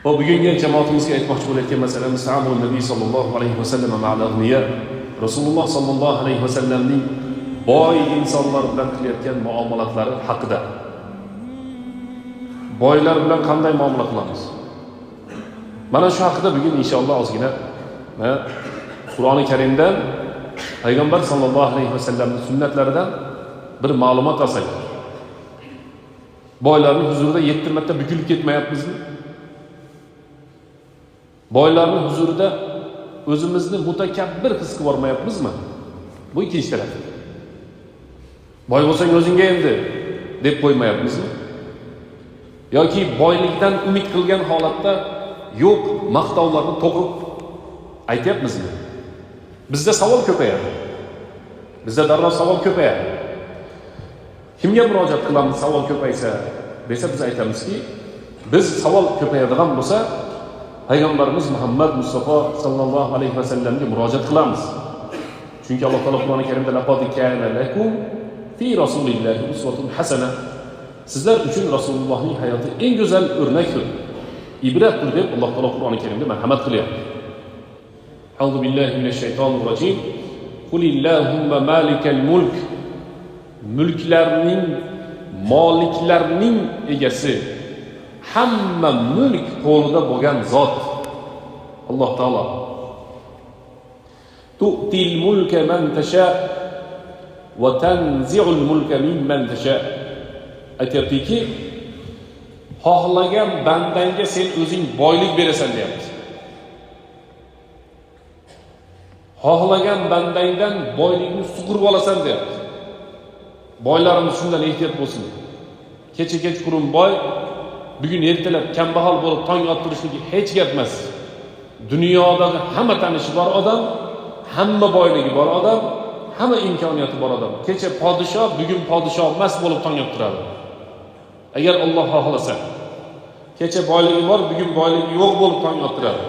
Va bugungi jamoatimizga aytmoqchi bo'layotgan masalamiz ta'amul Nabiy sallallohu alayhi va sallam ma'al aghniya. Rasululloh sallallohu alayhi va sallamning boy insonlar bilan qilayotgan muomalatlari haqida. Boylar bilan qanday muomala qilamiz? Mana shu haqida bugun inshaalloh ozgina Qur'oni Karimdan Payg'ambar sallallohu alayhi va sallamning sunnatlaridan bir ma'lumot olsak. Boylarning huzurida 7 marta bukilib ketmayapmizmi? Boylarning huzurida o'zimizni mutakabbir his qilib bormayapmizmi? Bu ikkinchi taraf. Boy bo'lsang o'zingga endi deb qo'ymayapmizmi? Yoki boylikdan umid qilgan holatda yo'q maqtovlarni to'qib aytyapmizmi? Bizda savol ko'payadi. Bizda darrov savol ko'payadi. Kimga murojaat qilamiz savol ko'paysa desa biz aytamizki, biz savol ko'payadigan bo'lsa Payg'ambarimiz Muhammad Mustafa sallallohu alayhi va sallamga murojaat qilamiz. Chunki Alloh taolo Qur'oni Karimda laqad kana lakum fi rasulillahi uswatun hasana. Sizlar uchun Rasulullohning hayoti eng go'zal o'rnakdir. Ibratdir deb Alloh taolo Qur'oni Karimda marhamat qilyapti. A'udhu billahi minash shaytonir rojim. Qulillahumma malikal mulk. Mulklarning, moliklarning egasi, hamma mulk qo'lida bo'lgan zot Alloh taolo. Tu'til mulka man tasha va tanzi'ul mulka mimman tasha. Aytayaptiki, xohlagan bandangga sen o'zing boylik berasan deyapti. Xohlagan bandangdan boylikni sug'urib olasan deyapti. Boylarimiz shundan ehtiyot bo'lsin. Kechqurun boy, bugun ertalab kambag'al bo'lib tong ottirishligi hech gap emas. Dunyodagi hamma tanishi bor odam, hamma boyligi bor odam, hamma imkoniyati bor odam. Kecha podshoh, bugun podshoh emas bo'lib tong ottiradi. Agar Alloh xohlasa. Kecha boyligi bor, bugun boyligi yo'q bo'lib tong ottiradi.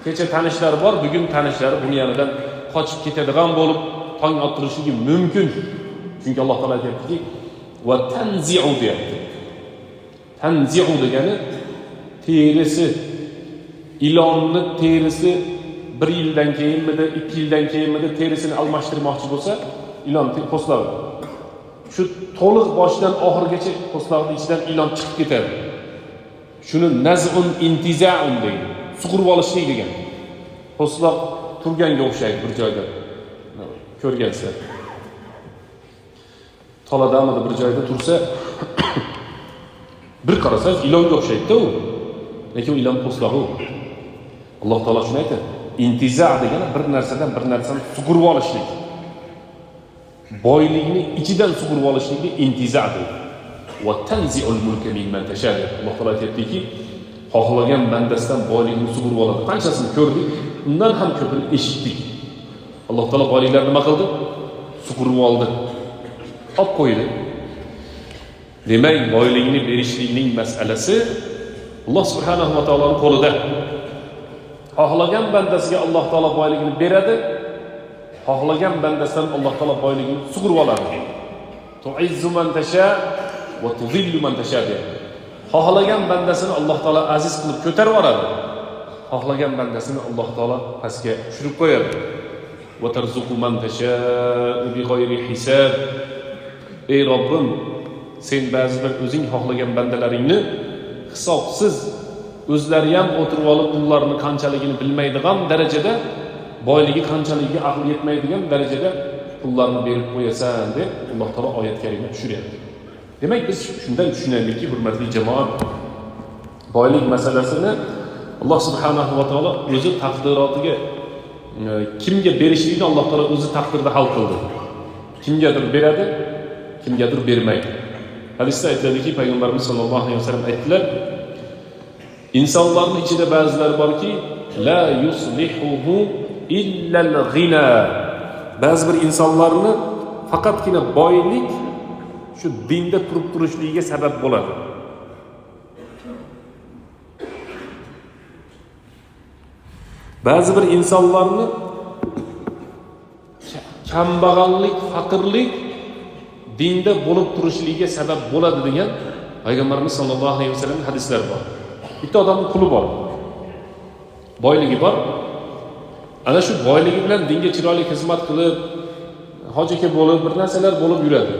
Kecha tanishlari bor, bugun tanishlari bunyonidan qochib ketadigan bo'lib tong ottirishligi mumkin. Chunki Alloh taolo aytayaptiki, va tanzi'u deyapti. Tanzi'u degani terisi, ilonni terisi 1 yildan keyinmidi, 2 yildan keyinmidi terisini almashtirmoqchi bo'lsa, ilon po'stlari. Shu to'liq boshidan oxirigacha po'stlarning ichidan ilon chiqib ketadi. Shuni naz'un intiza'un deydi. Sug'urib olishlik degan. Po'stlar turganga o'xshaydi bir joyda. Ko'rgansizlar. Toladamida bir joyda tursa, bir qarasangiz ilonga o'xshaydi-da u. Lekin ilon po'stlari. Alloh taolo shuni aytadi. Intiza' degani bir narsadan bir narsani sug'urib olishlik. Boylikni ichidan sug'urib olishlikni intiza' deydi. Va tanzi'ul mulka mimman tasha. Alloh taolo aytadiki, xohlagan bandasidan boylikni sug'urib oladi. Qanchasini ko'rdik, undan ham ko'pini eshitdik. Alloh taolo boyliklarni nima qildi? Sug'urib oldi. Olib qo'ydi. Demak, boylikni berishlikning masalasi Alloh subhanahu va taoloning qo'lida. Xohlagan bandasiga Alloh taolo boylikni beradi. Xohlagan bandasidan Alloh taolo boylikni sug'urib oladi. Tu'izzu man tasha va tudhillu man tasha. Xohlagan bandasini Alloh taolo aziz qilib ko'tarib oladi. Xohlagan bandasini Alloh taolo pastga tushirib qo'yadi. Va tarzuqu man tasha bi g'ayri hisob. Ey Robbim, sen ba'zi bir o'zing xohlagan bandalaringni hisobsiz o'zlari ham o'tirib olib pullarni qanchaligini bilmaydigan darajada, boyligi qanchaligiga aql yetmaydigan darajada pullarni berib qo'yasan deb Alloh taolo oyat karimda tushiryapti. Demak, biz shundan tushunaylikki, hurmatli jamoat, boylik masalasini Alloh subhanahu va taolo o'zi taqdirotiga kimga berishligini Alloh taolo o'zi taqdirda hal qildi. Kimgadir beradi, kimgadir bermaydi. Hadisda aytiladiki, Payg'ambarimiz sollallohu alayhi vasallam aytdilar, insonlarning ichida ba'zilar borki, la yuslihuhu illa al-ghina. Ba'zi bir insonlarni faqatgina boylik shu dinda turib turishligiga sabab bo'ladi. Ba'zi bir insonlarni kambag'allik, faqirlik dinda bo'lib turishligiga sabab bo'ladi degan Payg'ambarimiz sollallohu alayhi vasallam hadislari bor. Bitta odamning puli bor. Boyligi bor. Ana shu boyligi bilan dinga chiroyli xizmat qilib, hoji aka bo'lib, bir narsalar bo'lib yuradi.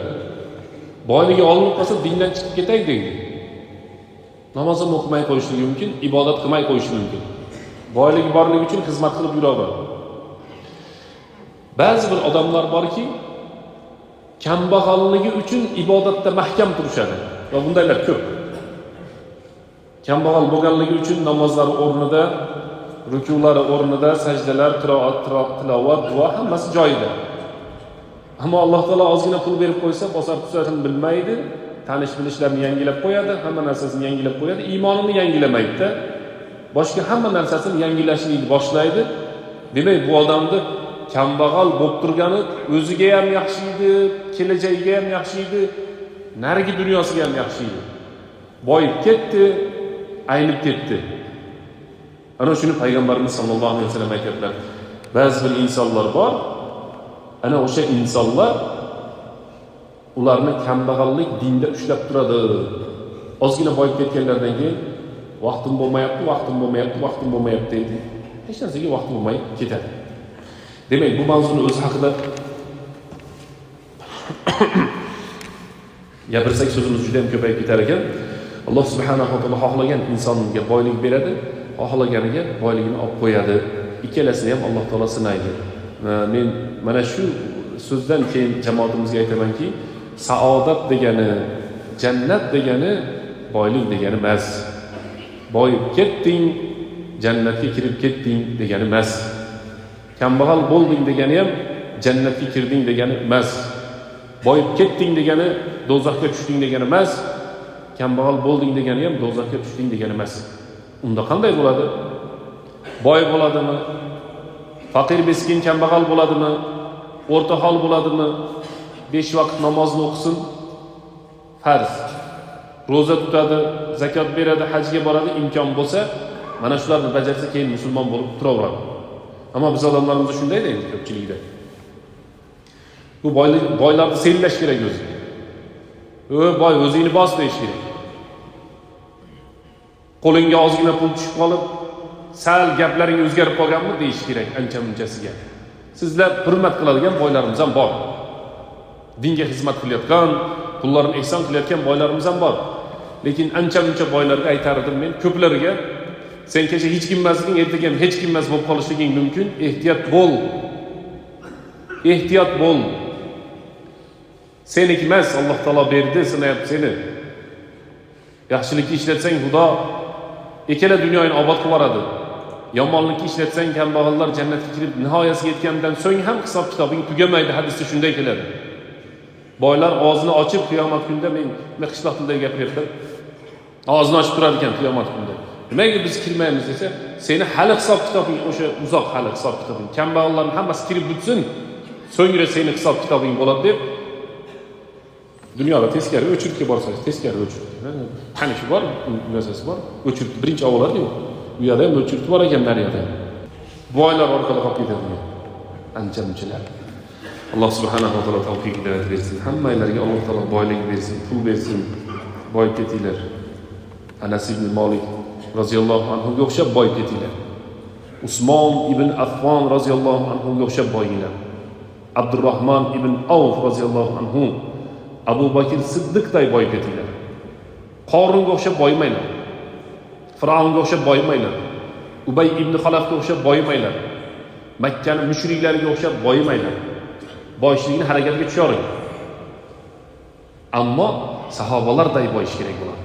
Boyligi olinib qolsa dindan chiqib ketay deydi. Namoz ham o'qimay qo'yishligi mumkin, ibodat qilmay qo'yishligi mumkin. Boyligi borligi uchun xizmat qilib yuraveradi. Ba'zi bir odamlar borki, kambag'alligi uchun ibodatda mahkam turishadi va bundaylar ko'p. Kambag'al bo'lganligi uchun namozlari o'rnida, rukulari o'rnida, sajdalar, tilovat, duo hammasi joyida. Ammo Alloh taolo ozgina pul berib qo'ysa, bosar tusarini bilmaydi, tanish bilishlarni yangilab qo'yadi, hamma narsasini yangilab qo'yadi, iymonini yangilamaydi-da. Boshqa hamma narsasini yangilashni boshlaydi. Demak, bu odamni kambag'al bo'lib turgani o'ziga ham yaxshi edi, kelajagiga ham yaxshi edi, narigi dunyosiga ham yaxshi edi. Boyib ketdi, aynib ketdi. Ana shuni payg'ambarimiz sollallohu alayhi vasallam aytadilar. Ba'zi bir insonlar bor, ana o'sha insonlar ularni kambag'allik dinda ushlab turadi. Ozgina boyib ketganlardan keyin vaqtim bo'lmayapti deydi. Hech narsaga vaqt bo'lmay ketadi. Demak, bu mavzuni o'zi haqida gapirsak so'zimiz juda ham ko'payib ketar ekan. Alloh subhanahu va taolo xohlagan insonga boylik beradi, xohlaganiga boyligini olib qo'yadi. Ikkalasini ham Alloh taolo sinaydi. Men mana shu so'zdan keyin jamoatimizga aytamanki, saodat degani, jannat degani boylik degani emas. Boyib ketding, jannatga kirib ketding degani emas. Kambag'al bo'lding degani ham jannatga kirding degani emas. Boyib ketding degani do'zaxga tushding degani emas. Kambag'al bo'lding degani ham do'zaxga tushding degani emas. Unda qanday bo'ladi? Boy bo'ladimi? Faqir miskin kambag'al bo'ladimi? O'rta hol bo'ladimi? 5 vaqt namozni o'qisin, farz. Roza tutadi, zakot beradi, hajga boradi, imkon bo'lsa, mana shularni bajarsa keyin musulmon bo'lib turaveradi. Ammo biz odamlarimiz shunday deymiz ko'pchilikda. Bu boylarni sellash kerak o'zi. Boy o'zingni bos deyish kerak. Qo'lingga ozgina pul tushib qolib, sal gaplaring o'zgarib qolganmi deyish kerak ancha-munchasiga. Sizlar hurmat qiladigan boylarimiz ham bor. Dinga xizmat qilayotgan, pullarini ehson qilayotgan boylarimiz ham bor. Lekin ancha-muncha boylarga aytardim men, ko'plariga sen kecha hech kim emasding, ertaga ham hech kim emas bo'lib qolishliging mumkin. Ehtiyot bo'l. Ehtiyot bo'l. Seniki emas, Alloh taolo berdi, sinayapti seni. Yaxshilikni ishlatsang Xudo ikkala dunyoyini obod qilib yuboradi. Yomonlikni ishlatsang kambag'allar jannatga kirib nihoyasiga yetgandan so'ng ham hisob kitobing tugamaydi. Hadisda shunday keladi. Boylar og'zini ochib qiyomat kunida men qishloq tilida gapiryapman. Og'zini ochib turar ekan qiyomat kunida. Nimaga biz kirmaymiz desa, seni hali hisob kitobing o'sha uzoq hali hisob kitobing. Kambag'allarning hammasi kirib bitsin, so'ngra seni hisob kitobing bo'ladi deb dunyoda teskari o'chiribga borsangiz, teskari o'chirib. Qanishi bor, narsasi bor. O'chirib birinchi avvallar yo'q. Bu yerda ham o'chirib bor ekan nariyada. Boylar orqali qolib ketadi. Ancha-munchalar. Alloh subhanahu va taolo tavfiq bersin. Hammalarga Alloh taolo boylik bersin, pul bersin. Boyib ketinglar. Anas ibn Malik roziyallohu anhu ga o'xshab boyib ketinglar. Usmon ibn Affon roziyallohu anhu ga o'xshab boyinglar. Abdurrahmon ibn Avf roziyallohu anhu, Abu Bakr Siddiqday boyib ketinglar. Qorunga o'xshab boyimanglar. Firavunga o'xshab boyimanglar. Ubay ibn Xalafga o'xshab boyimanglar. Makkaning mushriklariga o'xshab boyimanglar. Boyishlikni harakatiga tusharing. Ammo sahobalarday boyish kerak bo'ladi.